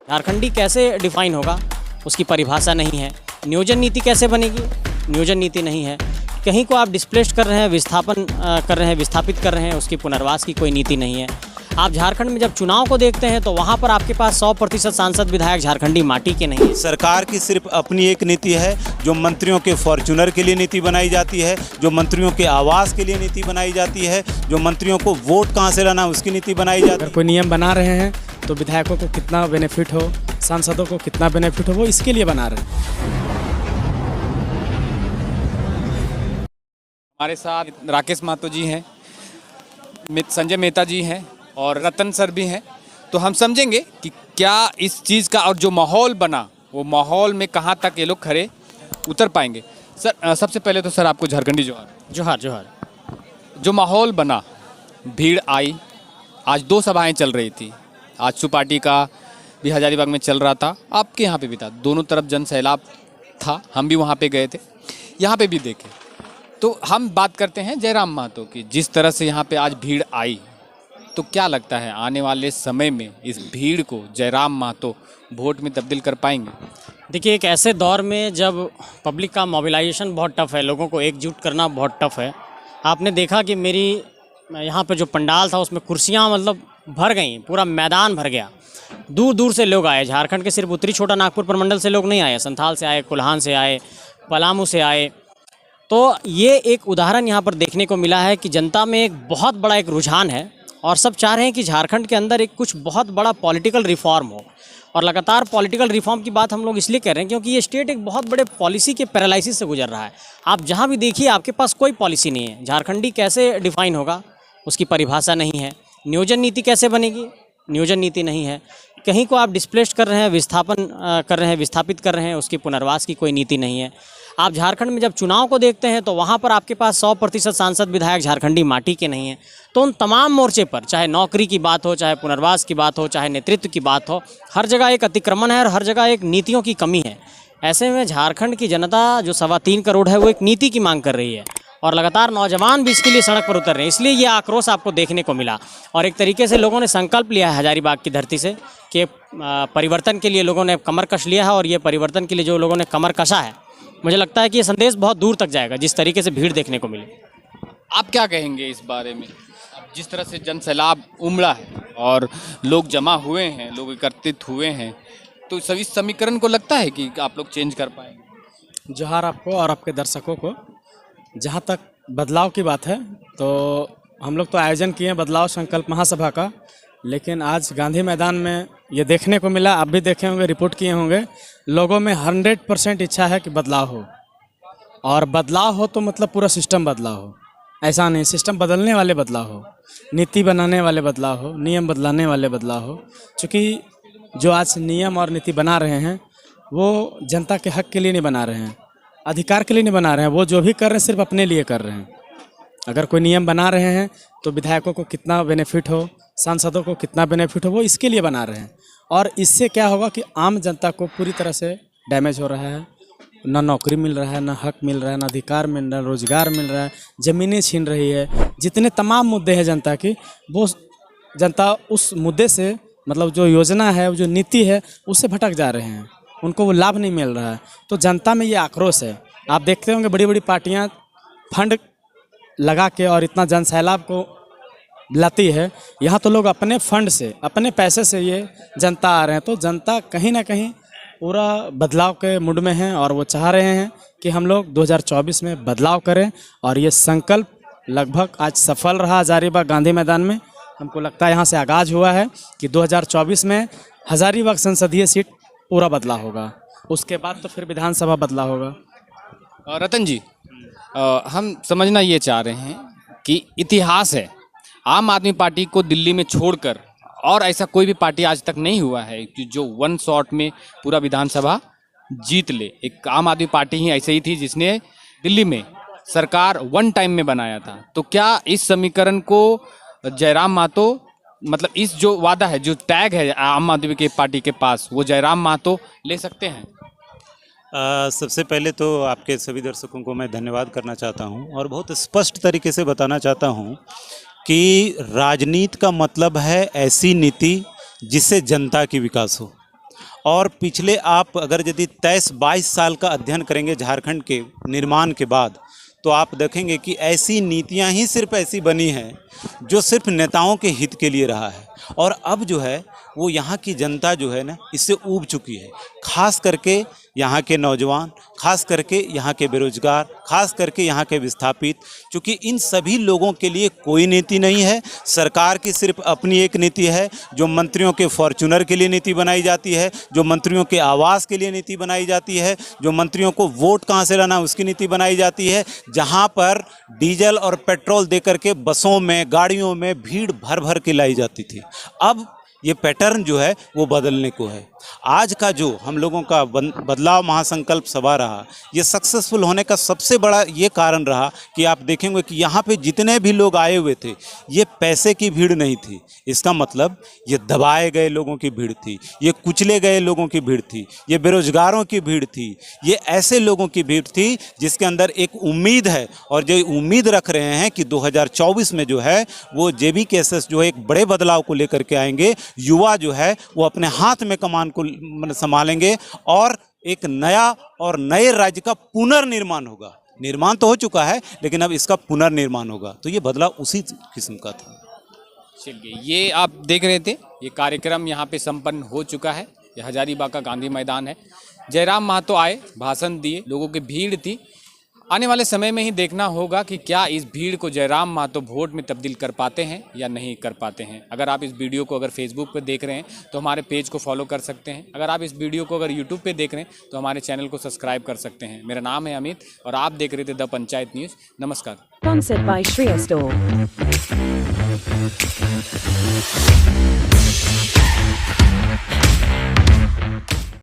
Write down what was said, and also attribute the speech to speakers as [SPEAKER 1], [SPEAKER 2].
[SPEAKER 1] झारखंडी कैसे डिफाइन होगा, उसकी परिभाषा नहीं है। नियोजन नीति कैसे बनेगी, नियोजन नीति नहीं है। कहीं को आप डिस्प्लेस्ड कर रहे हैं, विस्थापन कर रहे हैं, विस्थापित कर रहे हैं, उसकी पुनर्वास की कोई नीति नहीं है। आप झारखंड में जब चुनाव को देखते हैं तो वहाँ पर आपके पास 100% सांसद विधायक झारखंडी माटी के नहीं है।
[SPEAKER 2] सरकार की सिर्फ अपनी एक नीति है, जो मंत्रियों के फॉर्च्यूनर के लिए नीति बनाई जाती है, जो मंत्रियों के आवास के लिए नीति बनाई जाती है, जो मंत्रियों को वोट कहाँ से लाना उसकी नीति बनाई जाती है।
[SPEAKER 3] अगर कोई नियम बना रहे हैं तो विधायकों को कितना बेनिफिट हो, सांसदों को कितना बेनिफिट हो, वो इसके लिए बना रहे हैं।
[SPEAKER 4] हमारे साथ राकेश महतो जी हैं, संजय मेहता जी हैं और रतन सर भी हैं। तो हम समझेंगे कि क्या इस चीज़ का और जो माहौल बना वो माहौल में कहाँ तक ये लोग खड़े उतर पाएंगे। सर सबसे पहले तो सर आपको झारखंडी जोहार।
[SPEAKER 1] जोहार जोहार।
[SPEAKER 4] जो माहौल बना, भीड़ आई, आज 2 सभाएं चल रही थी। आज सुपार्टी का भी हजारीबाग में चल रहा था, आपके यहाँ पे भी था, दोनों तरफ जन सैलाब था, हम भी वहाँ पे गए थे, यहाँ पे भी देखे। तो हम बात करते हैं जयराम महतो की। जिस तरह से यहाँ पे आज भीड़ आई, तो क्या लगता है आने वाले समय में इस भीड़ को जयराम महतो वोट में तब्दील कर पाएंगे?
[SPEAKER 1] देखिए, एक ऐसे दौर में जब पब्लिक का मोबिलाइजेशन बहुत टफ है, लोगों को एकजुट करना बहुत टफ है। आपने देखा कि मेरी यहाँ पे जो पंडाल था उसमें कुर्सियाँ मतलब भर गई, पूरा मैदान भर गया। दूर दूर से लोग आए, झारखंड के सिर्फ उत्तरी छोटा नागपुर प्रमंडल से लोग नहीं आए, संथाल से आए, कोल्हान से आए, पलामू से आए। तो ये एक उदाहरण यहाँ पर देखने को मिला है कि जनता में एक बहुत बड़ा एक रुझान है और सब चाह रहे हैं कि झारखंड के अंदर एक कुछ बहुत बड़ा पॉलिटिकल रिफॉर्म हो। और लगातार पॉलिटिकल रिफॉर्म की बात हम लोग इसलिए कर रहे हैं क्योंकि ये स्टेट एक बहुत बड़े पॉलिसी के पैरालिसिस से गुजर रहा है। आप जहाँ भी देखिए आपके पास कोई पॉलिसी नहीं है। झारखंडी कैसे डिफाइन होगा, उसकी परिभाषा नहीं है। नियोजन नीति कैसे बनेगी, नियोजन नीति नहीं है। कहीं को आप डिस्प्लेस्ड कर रहे हैं, विस्थापन कर रहे हैं, विस्थापित कर रहे हैं, उसकी पुनर्वास की कोई नीति नहीं है। आप झारखंड में जब चुनाव को देखते हैं तो वहाँ पर आपके पास 100% सांसद विधायक झारखंडी माटी के नहीं हैं। तो उन तमाम मोर्चे पर, चाहे नौकरी की बात हो, चाहे पुनर्वास की बात हो, चाहे नेतृत्व की बात हो, हर जगह एक अतिक्रमण है और हर जगह एक नीतियों की कमी है। ऐसे में झारखंड की जनता जो 3.25 करोड़ है वो एक नीति की मांग कर रही है और लगातार नौजवान भी इसके लिए सड़क पर उतर रहे हैं। इसलिए ये आक्रोश आपको देखने को मिला और एक तरीके से लोगों ने संकल्प लिया है हजारीबाग की धरती से कि परिवर्तन के लिए लोगों ने कमर कस लिया है। और ये परिवर्तन के लिए जो लोगों ने कमर कसा है, मुझे लगता है कि ये संदेश बहुत दूर तक जाएगा जिस तरीके से भीड़ देखने को मिली।
[SPEAKER 4] आप क्या कहेंगे इस बारे में? जिस तरह से जन सैलाब उमड़ा है और लोग जमा हुए हैं, लोग एकत्रित हुए हैं, तो सभी समीकरण को लगता है कि आप लोग चेंज कर पाएंगे?
[SPEAKER 3] जोहार आपको और आपके दर्शकों को। जहाँ तक बदलाव की बात है तो हम लोग तो आयोजन किए हैं बदलाव संकल्प महासभा का, लेकिन आज गांधी मैदान में ये देखने को मिला, आप भी देखे होंगे, रिपोर्ट किए होंगे, लोगों में 100% इच्छा है कि बदलाव हो। और बदलाव हो तो मतलब पूरा सिस्टम बदलाव हो, ऐसा नहीं सिस्टम बदलने वाले बदलाव हो, नीति बनाने वाले बदलाव हो, नियम बदलाने वाले बदलाव हो। चूँकि जो आज नियम और नीति बना रहे हैं वो जनता के हक के लिए नहीं बना रहे हैं, अधिकार के लिए नहीं बना रहे हैं। वो जो भी कर रहे हैं सिर्फ अपने लिए कर रहे हैं। अगर कोई नियम बना रहे हैं तो विधायकों को कितना बेनिफिट हो, सांसदों को कितना बेनिफिट हो, वो इसके लिए बना रहे हैं। और इससे क्या होगा कि आम जनता को पूरी तरह से डैमेज हो रहा है। ना नौकरी मिल रहा है, ना हक मिल रहा है, ना अधिकार मिल रहा है, रोजगार मिल रहा है, ज़मीनें छीन रही है। जितने तमाम मुद्दे हैं जनता की, वो जनता उस मुद्दे से मतलब जो योजना है, जो नीति है, उससे भटक जा रहे हैं, उनको वो लाभ नहीं मिल रहा है। तो जनता में ये आक्रोश है। आप देखते होंगे बड़ी बड़ी पार्टियाँ फंड लगा के और इतना जन सैलाब को लाती है, यहाँ तो लोग अपने फंड से, अपने पैसे से ये जनता आ रहे हैं। तो जनता कहीं ना कहीं पूरा बदलाव के मूड में है और वो चाह रहे हैं कि हम लोग 2024 में बदलाव करें। और ये संकल्प लगभग आज सफल रहा हजारीबाग गांधी मैदान में। हमको लगता है यहाँ से आगाज़ हुआ है कि 2024 में हजारीबाग संसदीय सीट पूरा बदला होगा, उसके बाद तो फिर विधानसभा बदला होगा।
[SPEAKER 4] रतन जी, हम समझना ये चाह रहे हैं कि इतिहास है, आम आदमी पार्टी को दिल्ली में छोड़कर और ऐसा कोई भी पार्टी आज तक नहीं हुआ है कि जो वन शॉट में पूरा विधानसभा जीत ले। एक आम आदमी पार्टी ही ऐसे ही थी जिसने दिल्ली में सरकार वन टाइम में बनाया था। तो क्या इस समीकरण को जयराम महतो, मतलब इस जो वादा है, जो टैग है आम आदमी के पार्टी के पास, वो जयराम महतो ले सकते हैं?
[SPEAKER 2] सबसे पहले तो आपके सभी दर्शकों को मैं धन्यवाद करना चाहता हूं और बहुत स्पष्ट तरीके से बताना चाहता हूं कि राजनीति का मतलब है ऐसी नीति जिससे जनता की विकास हो। और पिछले आप अगर यदि 23-22 साल का अध्ययन करेंगे झारखंड के निर्माण के बाद, तो आप देखेंगे कि ऐसी नीतियां ही सिर्फ ऐसी बनी हैं जो सिर्फ नेताओं के हित के लिए रहा है। और अब जो है वो यहाँ की जनता जो है ना, इससे ऊब चुकी है। खास करके यहाँ के नौजवान, खास करके यहाँ के बेरोजगार, खास करके यहाँ के विस्थापित, क्योंकि इन सभी लोगों के लिए कोई नीति नहीं है। सरकार की सिर्फ अपनी एक नीति है, जो मंत्रियों के फॉर्च्यूनर के लिए नीति बनाई जाती है, जो मंत्रियों के आवास के लिए नीति बनाई जाती है, जो मंत्रियों को वोट कहाँ से लाना उसकी नीति बनाई जाती है, जहाँ पर डीजल और पेट्रोल दे करके बसों में, गाड़ियों में भीड़ भर भर के लाई जाती थी। अब ये पैटर्न जो है वो बदलने को है। आज का जो हम लोगों का बदलाव महासंकल्प सभा रहा, ये सक्सेसफुल होने का सबसे बड़ा ये कारण रहा कि आप देखेंगे कि यहाँ पे जितने भी लोग आए हुए थे, ये पैसे की भीड़ नहीं थी। इसका मतलब ये दबाए गए लोगों की भीड़ थी, ये कुचले गए लोगों की भीड़ थी, ये बेरोजगारों की भीड़ थी, ये ऐसे लोगों की भीड़ थी जिसके अंदर एक उम्मीद है और जो उम्मीद रख रहे हैं कि 2024 में जो है वो जेबी केसेस जो है एक बड़े बदलाव को लेकर के आएंगे। युवा जो है वो अपने हाथ में कमान को संभालेंगे और एक नया और नए राज्य का पुनर्निर्माण होगा। निर्माण तो हो चुका है, लेकिन अब इसका पुनर्निर्माण होगा। तो ये बदलाव उसी किस्म का था।
[SPEAKER 4] चलिए, ये आप देख रहे थे, ये कार्यक्रम यहाँ पे संपन्न हो चुका है। ये हजारीबाग का गांधी मैदान है। जयराम महतो आए, भाषण दिए, लोगों की भीड़ थी। आने वाले समय में ही देखना होगा कि क्या इस भीड़ को जयराम महतो वोट में तब्दील कर पाते हैं या नहीं कर पाते हैं। अगर आप इस वीडियो को अगर फेसबुक पर देख रहे हैं तो हमारे पेज को फॉलो कर सकते हैं। अगर आप इस वीडियो को अगर यूट्यूब पे देख रहे हैं तो हमारे चैनल को सब्सक्राइब कर सकते हैं। मेरा नाम है अमित और आप देख रहे थे द पंचायत न्यूज़। नमस्कार।
[SPEAKER 5] Sponsored by Shreya Store.